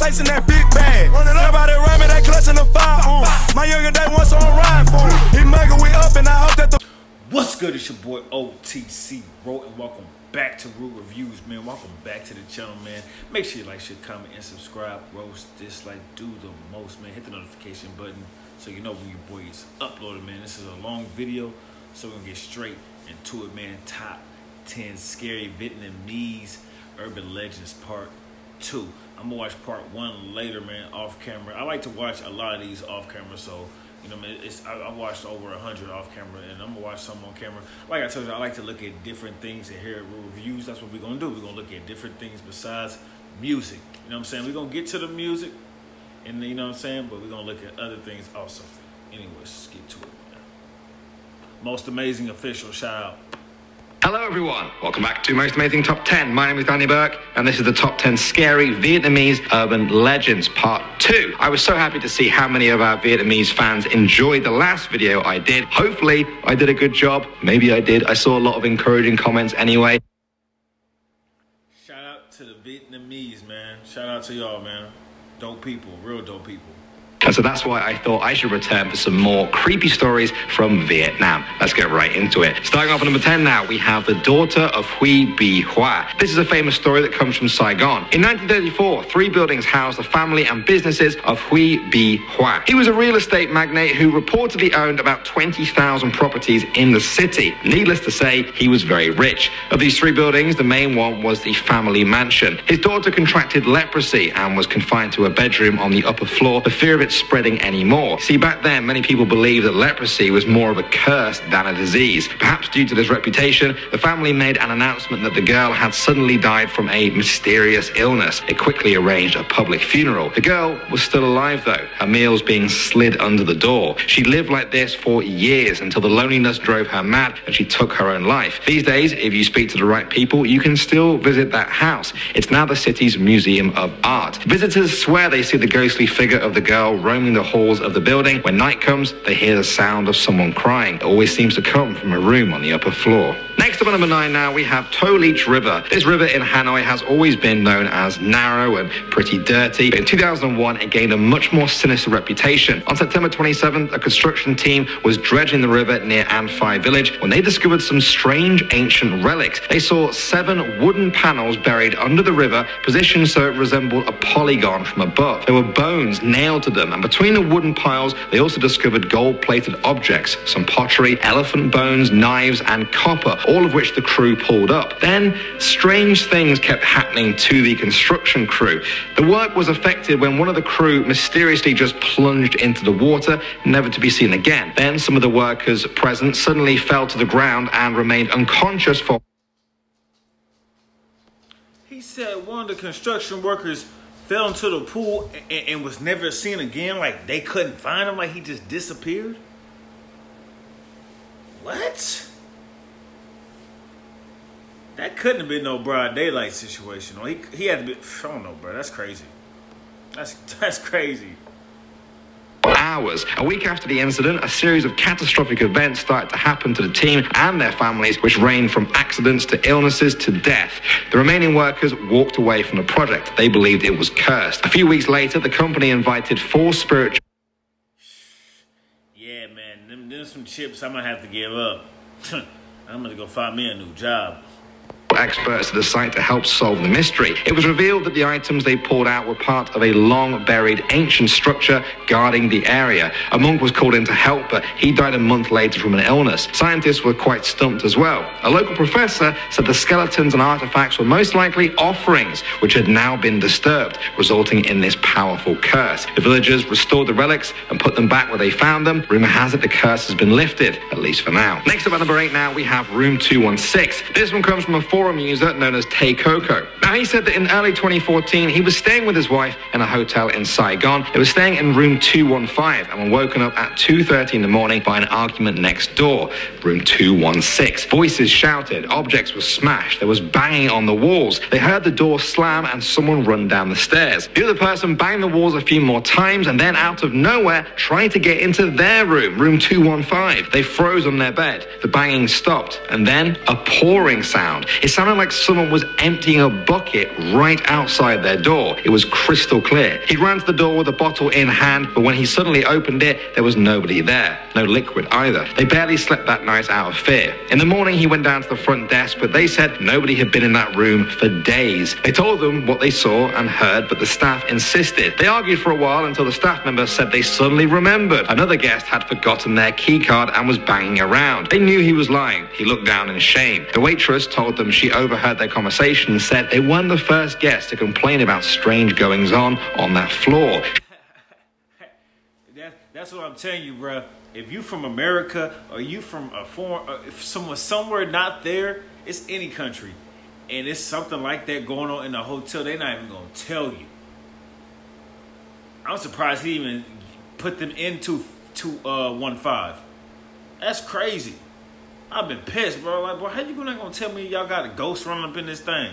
chasing that big bag. Everybody rhyming, they clutching the fire. My younger day once on ride for him. He mugger, we up, and I hope that the. What's good? It's your boy OTC Ro, and welcome back to Root Reviews, man. Welcome back to the channel, man. Make sure you like, share, comment, and subscribe. Roast, dislike, do the most, man. Hit the notification button so you know when your boy is uploaded, man. This is a long video, so we're gonna get straight into it, man. Top 10 scary Vietnamese urban legends part 2. I'm gonna watch part 1 later, man, off camera. I like to watch a lot of these off camera, so you know, man, I watched over 100 off camera, and I'm gonna watch some on camera. Like I told you, I like to look at different things and hear reviews. That's what we're gonna do. We're gonna look at different things besides music. You know what I'm saying? We're gonna get to the music, and you know what I'm saying, but we're gonna look at other things also. Anyways, let's get to it, man. Most Amazing Official, shout out. Hello everyone, welcome back to Most Amazing Top 10. My name is Danny Burke, and this is the Top 10 Scary Vietnamese Urban Legends Part 2. I was so happy to see how many of our Vietnamese fans enjoyed the last video I did. Hopefully, I did a good job. Maybe I did. I saw a lot of encouraging comments anyway. Shout out to the Vietnamese, man. Shout out to y'all, man. Dope people, real dope people. And so that's why I thought I should return for some more creepy stories from Vietnam. Let's get right into it. Starting off at number 10 now, we have the daughter of Huy Bi Hoa. This is a famous story that comes from Saigon. In 1934, 3 buildings housed the family and businesses of Huy Bi Hoa. He was a real estate magnate who reportedly owned about 20,000 properties in the city. Needless to say, he was very rich. Of these 3 buildings, the main one was the family mansion. His daughter contracted leprosy and was confined to a bedroom on the upper floor for fear of it spreading anymore. See, back then, many people believed that leprosy was more of a curse than a disease. Perhaps due to this reputation, the family made an announcement that the girl had suddenly died from a mysterious illness. It quickly arranged a public funeral. The girl was still alive, though, her meals being slid under the door. She lived like this for years until the loneliness drove her mad and she took her own life. These days, if you speak to the right people, you can still visit that house. It's now the city's Museum of Art. Visitors swear they see the ghostly figure of the girl roaming the halls of the building. When night comes, they hear the sound of someone crying. It always seems to come from a room on the upper floor. Next up at number 9 now, we have To Leach River. This river in Hanoi has always been known as narrow and pretty dirty. But in 2001, it gained a much more sinister reputation. On September 27th, a construction team was dredging the river near An Phai village when they discovered some strange ancient relics. They saw 7 wooden panels buried under the river, positioned so it resembled a polygon from above. There were bones nailed to them, and between the wooden piles, they also discovered gold-plated objects, some pottery, elephant bones, knives, and copper, all of which the crew pulled up. Then, strange things kept happening to the construction crew. The work was affected when one of the crew mysteriously just plunged into the water, never to be seen again. Then, some of the workers present suddenly fell to the ground and remained unconscious for... He said one of the construction workers fell into the pool and was never seen again, like they couldn't find him, like he just disappeared? What? That couldn't have been no broad daylight situation. Or he had to be, I don't know, bro, that's crazy. That's crazy. Hours. A week after the incident, a series of catastrophic events started to happen to the team and their families, which ranged from accidents to illnesses to death. The remaining workers walked away from the project. They believed it was cursed. A few weeks later, the company invited 4 spiritual... Yeah, man, them some chips I'm gonna have to give up. I'm gonna go find me a new job. Experts to the site to help solve the mystery. It was revealed that the items they pulled out were part of a long-buried ancient structure guarding the area. A monk was called in to help, but he died a month later from an illness. Scientists were quite stumped as well. A local professor said the skeletons and artifacts were most likely offerings, which had now been disturbed, resulting in this powerful curse. The villagers restored the relics and put them back where they found them. Rumor has it the curse has been lifted, at least for now. Next up at number 8 now, we have Room 216. This one comes from a forum user known as Tay Coco. Now, he said that in early 2014, he was staying with his wife in a hotel in Saigon. They were staying in room 215 and were woken up at 2:30 in the morning by an argument next door, room 216. Voices shouted, objects were smashed, there was banging on the walls. They heard the door slam and someone run down the stairs. The other person banged the walls a few more times and then out of nowhere tried to get into their room, room 215. They froze on their bed. The banging stopped and then a pouring sound. It sounded like someone was emptying a bucket right outside their door. It was crystal clear. He ran to the door with a bottle in hand, but when he suddenly opened it, there was nobody there. No liquid either. They barely slept that night out of fear. In the morning, he went down to the front desk, but they said nobody had been in that room for days. They told them what they saw and heard, but the staff insisted. They argued for a while until the staff member said they suddenly remembered. Another guest had forgotten their key card and was banging around. They knew he was lying. He looked down in shame. The waitress told them she overheard their conversation and said they weren't the first guests to complain about strange goings-on that floor. That's what I'm telling you, bro. If you from America or you from a foreign, if someone somewhere not there, it's any country, and it's something like that going on in a hotel, they're not even gonna tell you. I'm surprised he even put them into 215. That's crazy. I've been pissed, bro. Like, bro, how you not gonna tell me y'all got a ghost running up in this thing?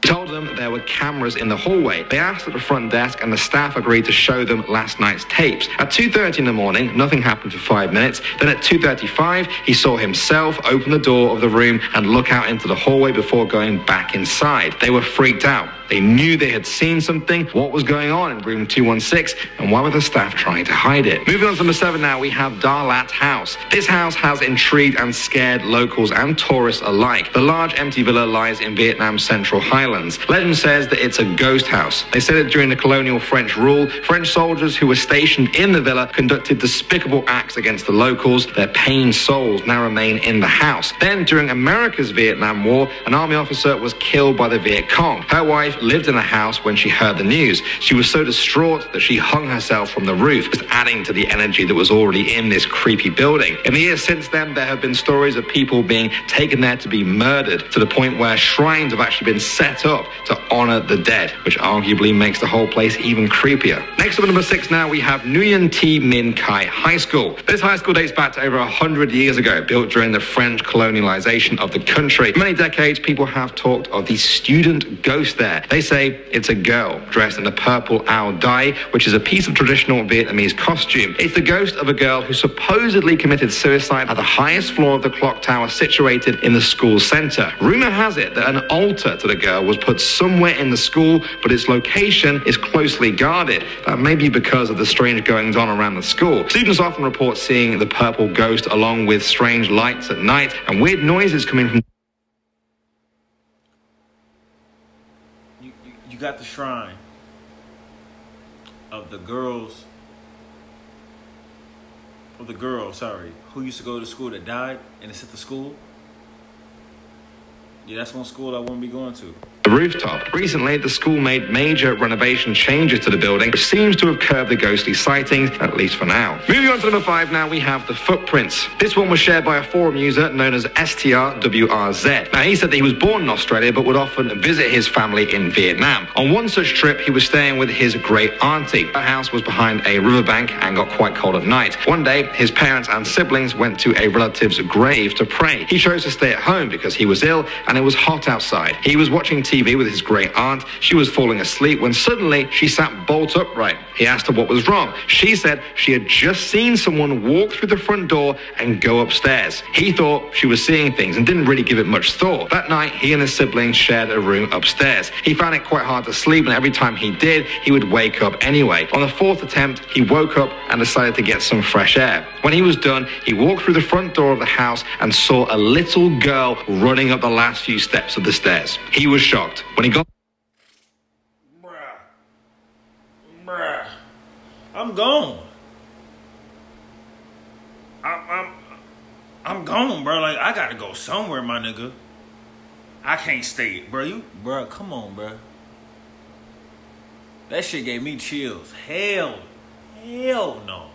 Told them there were cameras in the hallway. They asked at the front desk and the staff agreed to show them last night's tapes. At 2:30 in the morning, nothing happened for 5 minutes. Then at 2:35, he saw himself open the door of the room and look out into the hallway before going back inside. They were freaked out. They knew they had seen something. What was going on in room 216, and why were the staff trying to hide it? Moving on to number 7 now, we have Dalat House. This house has intrigued and scared locals and tourists alike. The large empty villa lies in Vietnam's Central Highlands. Legend says that it's a ghost house. They said that during the colonial French rule, French soldiers who were stationed in the villa conducted despicable acts against the locals. Their pained souls now remain in the house. Then, during America's Vietnam War, an army officer was killed by the Viet Cong. Her wife lived in the house when she heard the news. She was so distraught that she hung herself from the roof, just adding to the energy that was already in this creepy building. In the years since then, there have been stories of people being taken there to be murdered, to the point where shrines have actually been set up to honor the dead, which arguably makes the whole place even creepier. Next up at number 6 now, we have Nguyen Thi Minh Khai High School. This high school dates back to over 100 years ago, built during the French colonialization of the country. For many decades, people have talked of the student ghost there. They say it's a girl dressed in a purple ao dai, which is a piece of traditional Vietnamese costume. It's the ghost of a girl who supposedly committed suicide at the highest floor of the clock tower situated in the school center. Rumor has it that an altar to the girl was put somewhere in the school, but its location is closely guarded. That may be because of the strange goings on around the school. Students often report seeing the purple ghost along with strange lights at night and weird noises coming from... You got the shrine of the girls, who used to go to school that died, and it's at the school. Yeah, that's one school I won't be going to. The rooftop. Recently, the school made major renovation changes to the building, which seems to have curbed the ghostly sightings, at least for now. Moving on to number 5 now, we have the footprints. This one was shared by a forum user known as STRWRZ. Now, he said that he was born in Australia, but would often visit his family in Vietnam. On one such trip, he was staying with his great auntie. Her house was behind a riverbank and got quite cold at night. One day, his parents and siblings went to a relative's grave to pray. He chose to stay at home because he was ill and it was hot outside. He was watching TV with his great aunt. She was falling asleep when suddenly she sat bolt upright. He asked her what was wrong. She said she had just seen someone walk through the front door and go upstairs. He thought she was seeing things and didn't really give it much thought. That night, he and his siblings shared a room upstairs. He found it quite hard to sleep, and every time he did, he would wake up anyway. On the 4th attempt, he woke up and decided to get some fresh air. When he was done, he walked through the front door of the house and saw a little girl running up the last few steps of the stairs. He was shocked. When he got... Bruh. I'm gone. I'm gone, bro. Like, I gotta go somewhere, my nigga. I can't stay. Bro, come on, bro. That shit gave me chills. Hell no.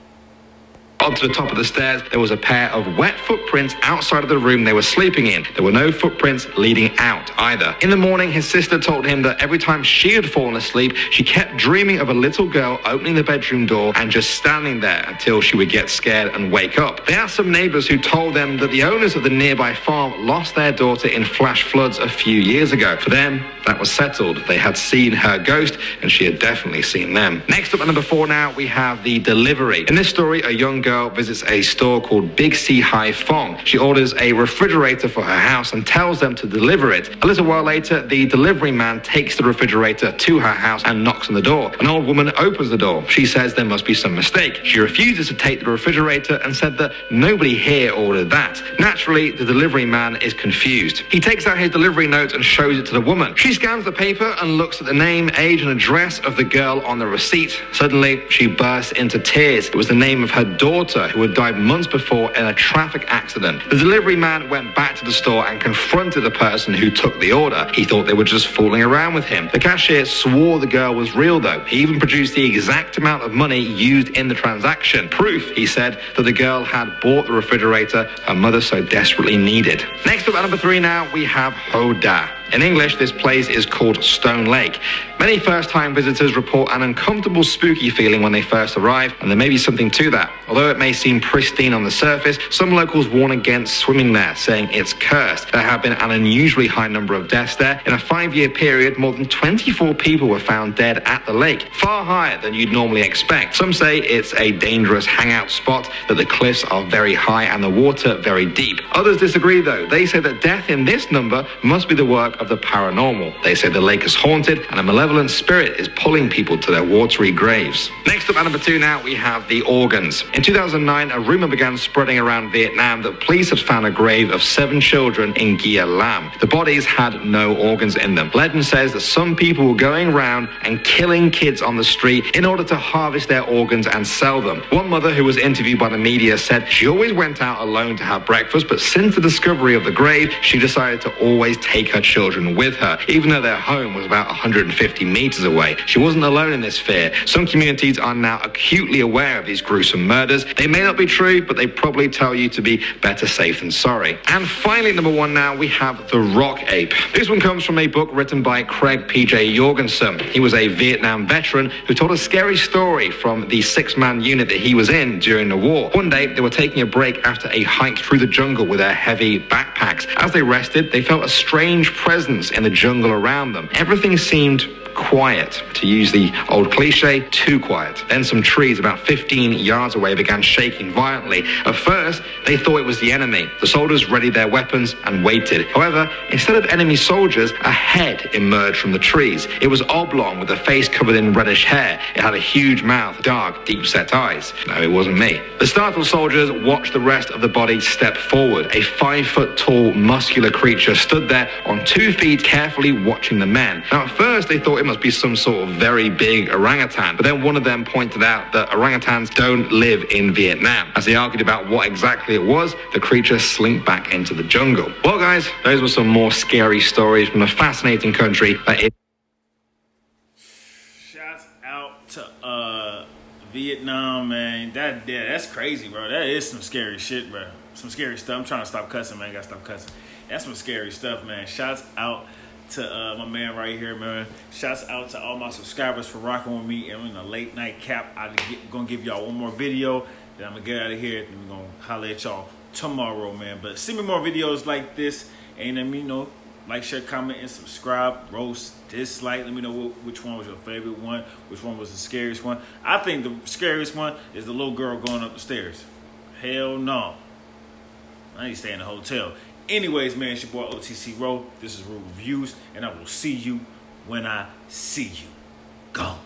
Up to the top of the stairs, there was a pair of wet footprints outside of the room they were sleeping in. There were no footprints leading out either. In the morning, his sister told him that every time she had fallen asleep, she kept dreaming of a little girl opening the bedroom door and just standing there until she would get scared and wake up. They asked some neighbors who told them that the owners of the nearby farm lost their daughter in flash floods a few years ago. For them, that was settled. They had seen her ghost, and she had definitely seen them. Next up at number 4 now, we have the delivery. In this story, a young girl girl visits a store called Big C Hai Fong. She orders a refrigerator for her house and tells them to deliver it. A little while later, the delivery man takes the refrigerator to her house and knocks on the door. An old woman opens the door. She says there must be some mistake. She refuses to take the refrigerator and said that nobody here ordered that. Naturally, the delivery man is confused. He takes out his delivery note and shows it to the woman. She scans the paper and looks at the name, age, and address of the girl on the receipt. Suddenly, she bursts into tears. It was the name of her daughter, who had died months before in a traffic accident. The delivery man went back to the store and confronted the person who took the order. He thought they were just fooling around with him. The cashier swore the girl was real, though. He even produced the exact amount of money used in the transaction. Proof, he said, that the girl had bought the refrigerator her mother so desperately needed. Next up at number 3 now, we have Ho Da. In English, this place is called Stone Lake. Many first-time visitors report an uncomfortable, spooky feeling when they first arrive, and there may be something to that. Although it may seem pristine on the surface, some locals warn against swimming there, saying it's cursed. There have been an unusually high number of deaths there. In a 5-year period, more than 24 people were found dead at the lake, far higher than you'd normally expect. Some say it's a dangerous hangout spot, that the cliffs are very high and the water very deep. Others disagree, though. They say that death in this number must be the work of the paranormal. They say the lake is haunted and a malevolent spirit is pulling people to their watery graves. Next up at number 2 now, we have the organs. In 2009, a rumor began spreading around Vietnam that police had found a grave of 7 children in Gia Lam. The bodies had no organs in them. Legend says that some people were going around and killing kids on the street in order to harvest their organs and sell them. One mother who was interviewed by the media said she always went out alone to have breakfast, but since the discovery of the grave, she decided to always take her children with her, even though their home was about 150 meters away. She wasn't alone in this fear. Some communities are now acutely aware of these gruesome murders. They may not be true, but they probably tell you to be better safe than sorry. And finally, number 1 now, we have the rock ape. This one comes from a book written by Craig P.J. Jorgensen. He was a Vietnam veteran who told a scary story from the 6-man unit that he was in during the war. One day, they were taking a break after a hike through the jungle with their heavy backpacks. As they rested, they felt a strange presence in the jungle around them. Everything seemed quiet. To use the old cliche, too quiet. Then some trees about 15 yards away began shaking violently. At first, they thought it was the enemy. The soldiers readied their weapons and waited. However, instead of enemy soldiers, a head emerged from the trees. It was oblong with a face covered in reddish hair. It had a huge mouth, dark, deep-set eyes. No, it wasn't me. The startled soldiers watched the rest of the body step forward. A 5-foot-tall, muscular creature stood there on 2 feet, carefully watching the men. Now, at first, they thought it must be some sort of very big orangutan, but then one of them pointed out that orangutans don't live in Vietnam. As they argued about what exactly it was, the creature slinked back into the jungle. Well, guys, those were some more scary stories from a fascinating country that is... Shouts out to Vietnam, man. That's crazy, bro. That is some scary shit, bro. Some scary stuff. I'm trying to stop cussing, man. I gotta stop cussing. That's some scary stuff, man. Shouts out to my man right here, man. Shouts out to all my subscribers for rocking with me and in the late night cap. I'm gonna give y'all one more video, then I'm gonna get out of here, and we're gonna holler at y'all tomorrow, man. But send me more videos like this, and let me know, like, share, comment, and subscribe. Roast, dislike. Let me know which one was your favorite one, which one was the scariest one. I think the scariest one is the little girl going up the stairs. Hell no. I need to stay in a hotel. Anyways, man, it's your boy OTC Ro. This is Real Reviews, and I will see you when I see you. Gone.